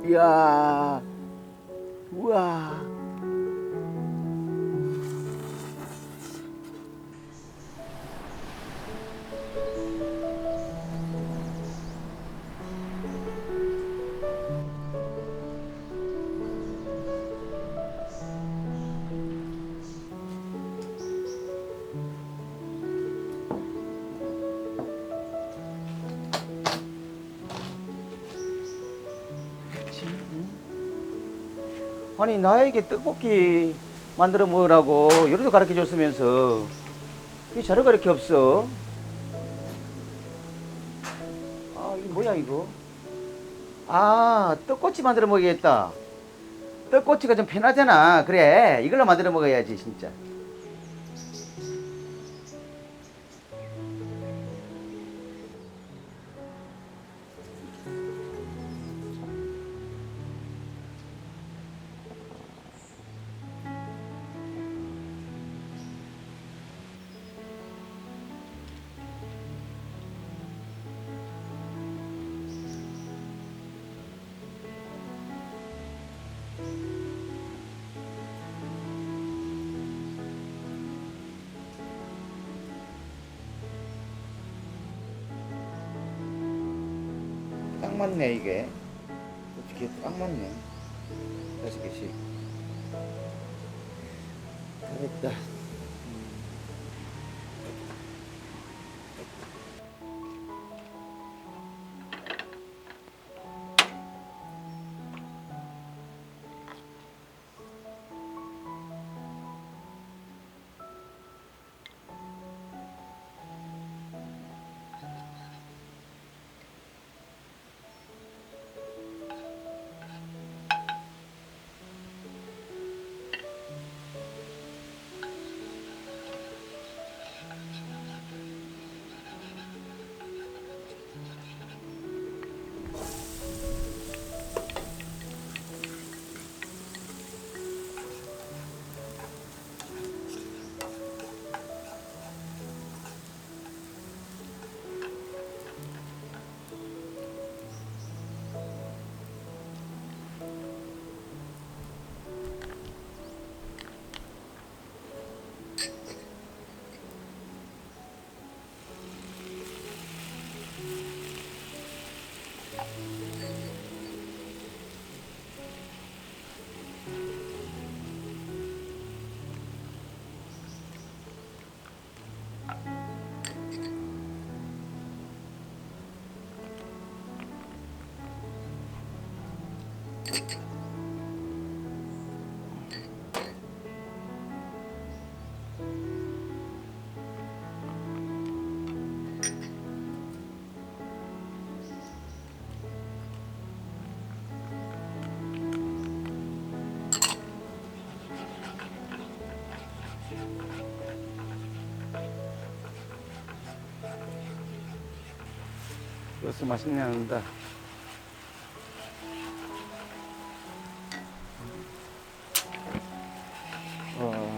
이야, 우와. 아니 나에게 떡볶이 만들어 먹으라고 요리도 가르쳐 줬으면서 왜 자료가 이렇게 없어? 아 이거 뭐야 이거? 아 떡꼬치 만들어 먹어야겠다. 떡꼬치가 좀 편하잖아. 그래 이걸로 만들어 먹어야지 진짜. 딱 맞네 이게. 어떻게 딱 맞네. 5개씩. 잘했다. 벌써 맛있네 난다. 어.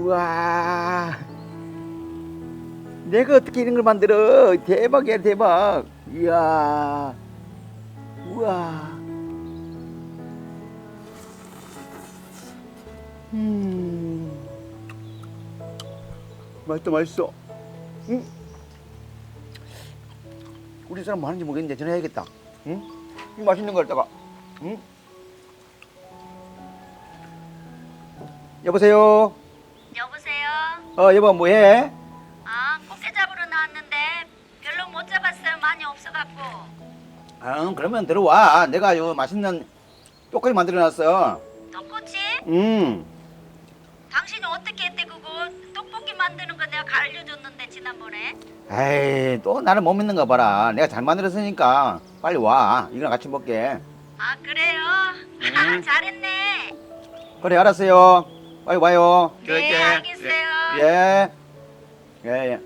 우와. 내가 어떻게 이런 걸 만들어? 대박이야, 대박. 이야. 우와. 맛있다, 맛있어. 우리 사람 뭐 하는지 모르겠는데 전화해야겠다. 응? 이 맛있는 걸 갖다가. 응? 여보세요? 여보세요? 여보 뭐해? 아, 꽃게 잡으러 나왔는데 별로 못 잡았어요. 많이 없어갖고. 그러면 들어와. 내가 요 맛있는 떡꼬치 만들어놨어. 떡꼬치? 당신이 어떻게 했대 그거? 떡볶이 만드는 거 내가 알려줬는데 지난번에. 에이, 또 나를 못 믿는 거 봐라. 내가 잘 만들었으니까 빨리 와. 이거랑 같이 먹게. 아, 그래요? 잘했네. 그래, 알았어요. 빨리 와요. 네, 알겠어요. 예. 예, 예.